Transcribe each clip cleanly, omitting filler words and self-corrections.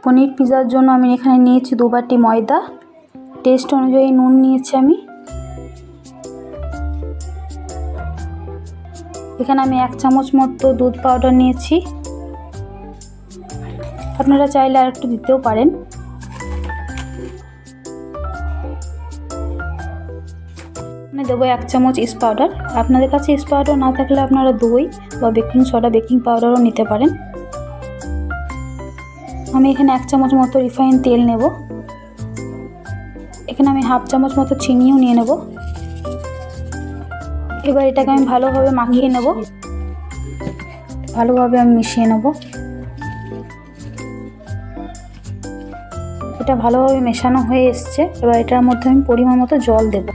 পনির পিজার জন্য আমি এখানে নিয়েছি 2 বাটি ময়দা, টেস্ট অনুযায়ী নুন নিয়েছি আমি। এখানে আমি 1 চামচ মতো দুধ পাউডার নিয়েছি, আপনারা চাইলে আর একটু দিতেও পারেন। আমি দেবো 1 চামচ ইস্ট পাউডার, আপনাদের কাছে ইস্ট পাউডার না থাকলে আপনারা দই বা বেকিং সোডা, বেকিং পাউডারও নিতে পারেন। আমি এখানে 1 চামচ মতো রিফাইন তেল নেব। এখানে আমি হাফ চামচ মতো চিনিও নিয়ে নেব। এবার এটাকে আমি ভালোভাবে মাখিয়ে নেব, ভালোভাবে আমি মিশিয়ে নেব। এটা ভালোভাবে মেশানো হয়ে এসছে। এবার এটার মধ্যে আমি পরিমাণ মতো জল দেব।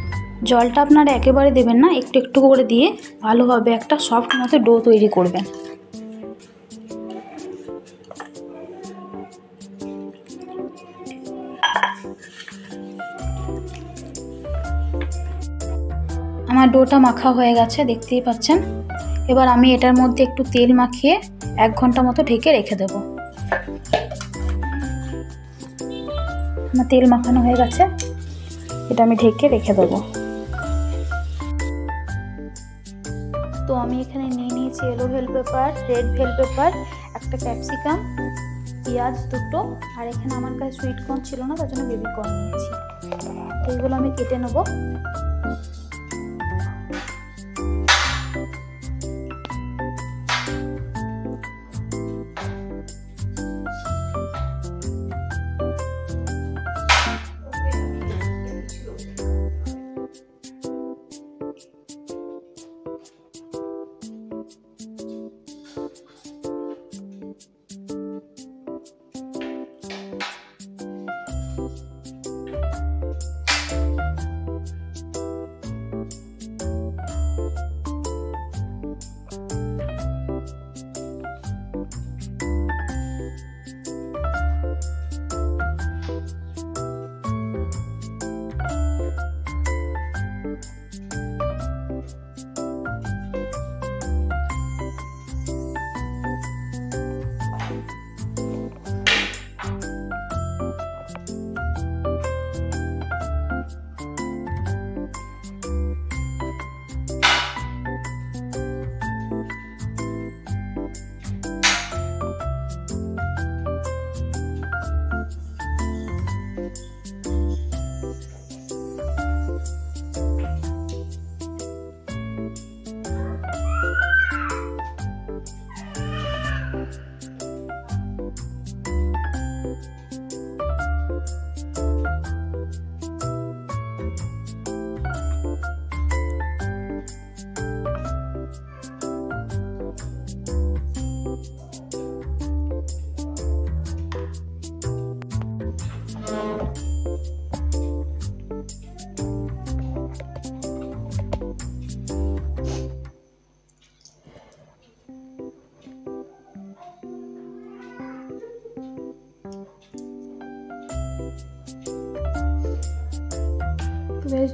জলটা আপনারা একেবারে দেবেন না, একটু একটু করে দিয়ে ভালোভাবে একটা সফট মতো ডো তৈরি করবেন। আমার ডোটা মাখা হয়ে গেছে, দেখতেই পাচ্ছেন। এবার আমি এটার মধ্যে একটু তেল মাখিয়ে 1 ঘন্টা মতো ঢেকে রেখে দেব। আমার তেল মাখানো হয়ে গেছে, এটা আমি ঢেকে রেখে দেব। তো আমি এখানে নিয়ে নিয়েছি yellow bell pepper, red bell pepper, একটা ক্যাপসিকাম, পেঁয়াজ দুটো, আর এখানে আমার কাছে সুইট কর্ন ছিল না, তার জন্য বেবি কর্ন নিয়েছি। তো এগুলো আমি কেটে নেব।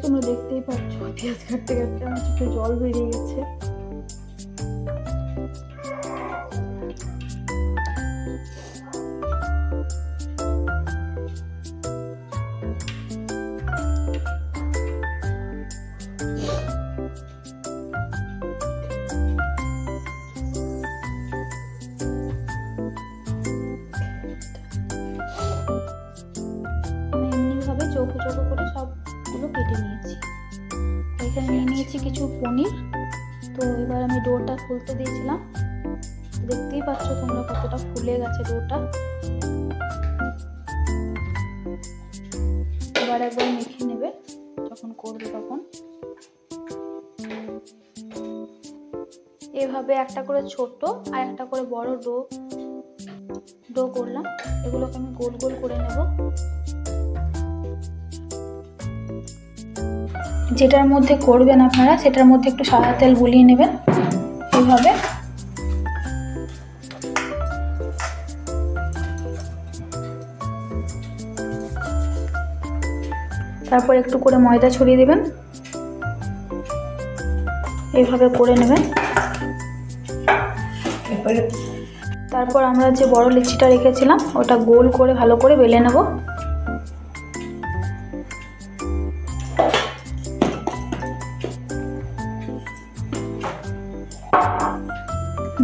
তোমরা দেখতেই পাচ্ছ পেঁয়াজ কাটতে কাটতে আমার চোখে জল বেরিয়ে গেছে। আমি এমনিভাবে চৌকো চৌকো করে সবগুলো কেটে নিয়েছি। এখানে নিয়ে নিয়েছি কিছু পনির। তো এবার আমি ডোটা ফুলতে দিয়েছিলাম, দেখতেই পাচ্ছ তোমরা কতটা ফুলে গেছে ডোটা। এবার একবার মেখে নেবে, যখন করবে তখন এভাবে একটা করে ছোট আর একটা করে বড় ডো করলাম। এগুলোকে আমি গোল গোল করে নেব। যেটার মধ্যে করবেন আপনারা সেটার মধ্যে একটু সাদা তেল বুলিয়ে নেবেন এইভাবে। তারপর একটু করে ময়দা ছড়িয়ে দেবেন, এইভাবে করে নেবেন। তারপর আমরা যে বড় লিচিটা রেখেছিলাম ওটা গোল করে ভালো করে বেলে নেব।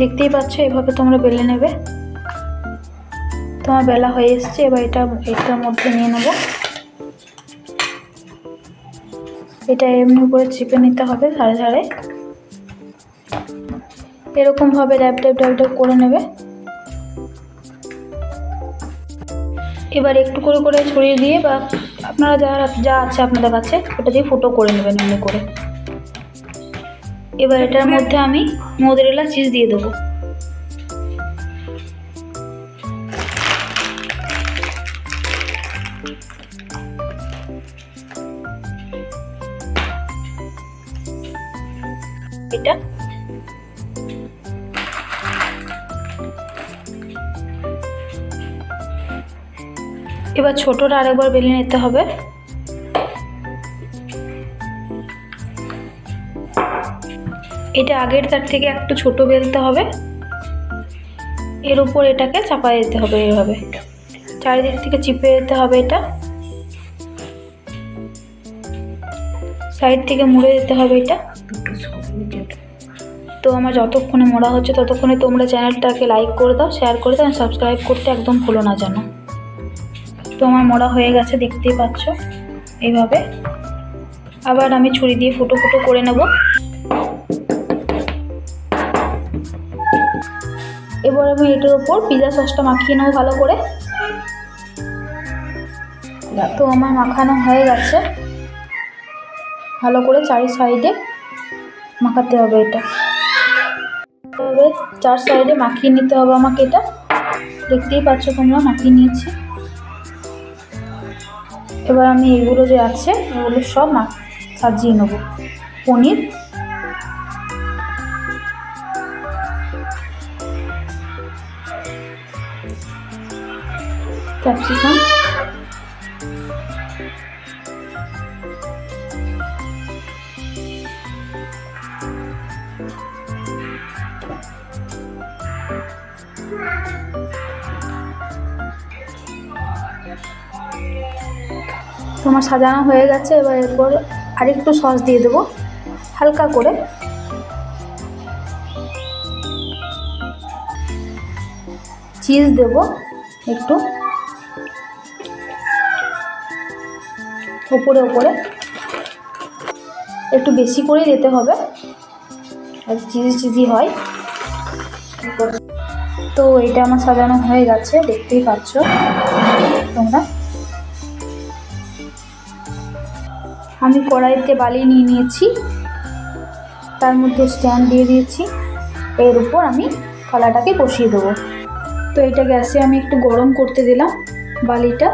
দেখতেই পাচ্ছ, এভাবে তোমরা বেলে নেবে। তোমার বেলা হয়ে এসছে, এবার এটার মধ্যে নিয়ে নেব। এটা এমনি করে চিপে নিতে হবে ধারে ধারে, এরকম ভাবে ড্যাব ড্যাব ড্যাব ড্যাব করে নেবে। এবার একটু করে করে ছড়িয়ে দিয়ে বা আপনারা যা আছে আপনাদের কাছে ওটা দিয়ে ফুটো করে নেবেন এমনি করে। এবার এটার মধ্যে আমি মোজারেলা চিজ দিয়ে দেবো। এটা এবার ছোটটা আরেকবার বেলে নিতে হবে। এটা আগের তার থেকে একটু ছোট বেলতে হবে। এর উপর এটাকে চাপায় দিতে হবে, এইভাবে চারিদিক থেকে চিপে দিতে হবে। এটা সাইড থেকে মুড়ে দিতে হবে। এটা তো আমার যতক্ষণে মোড়া হচ্ছে ততক্ষণে তোমরা চ্যানেলটাকে লাইক করে দাও, শেয়ার করে দাও, সাবস্ক্রাইব করতে একদম ভুলো না যেন। তো আমার মোড়া হয়ে গেছে, দেখতেই পাচ্ছ এইভাবে। আবার আমি ছুরি দিয়ে ফুটো ফুটো করে নেব। এবার আমি এটার উপর পিৎজা সসটা মাখিয়ে নেবো ভালো করে। তো আমার মাখানো হয়ে গেছে, ভালো করে চারি সাইডে মাখাতে হবে। এটা এভাবে চার সাইডে মাখিয়ে নিতে হবে আমাকে। এটা দেখতেই পাচ্ছ তোমরা, মাখিয়ে নিয়েছি। এবার আমি এগুলো যে আছে এগুলো সব সাজিয়ে নেব। পনির, ক্যাপসিকাম, তোমার সাজানো হয়ে গেছে। এবার এরপর আরেকটু সস দিয়ে দেবো হালকা করে। চিজ দেবো একটু ওপরে ওপরে, একটু বেশি করে দিতে হবে আর চিজি হয়। তো এটা আমার সাজানো হয়ে গেছে, দেখতেই পাচ্ছ তোমরা। আমি কড়াইতে বালি নিয়ে নিয়েছি, তার মধ্যে স্ট্যান্ড দিয়ে দিয়েছি। এর উপর আমি থালাটাকে বসিয়ে দেবো। তো এটা গ্যাসে আমি একটু গরম করতে দিলাম। বালিটা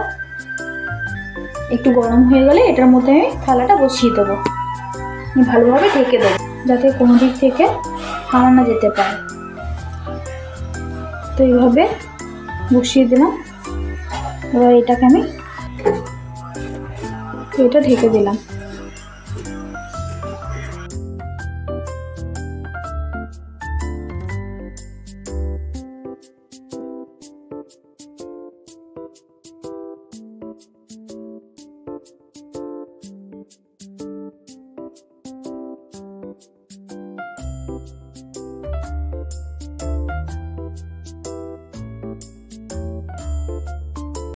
একটু গরম হয়ে গেলে এটার মধ্যে আমি থালাটা বসিয়ে দেবো। ভালোভাবে ঢেকে দেবো যাতে কোনো দিক থেকে হাওয়া না যেতে পারে। তো এইভাবে বসিয়ে দিলাম। এবার এটাকে আমি এটা ঢেকে দিলাম।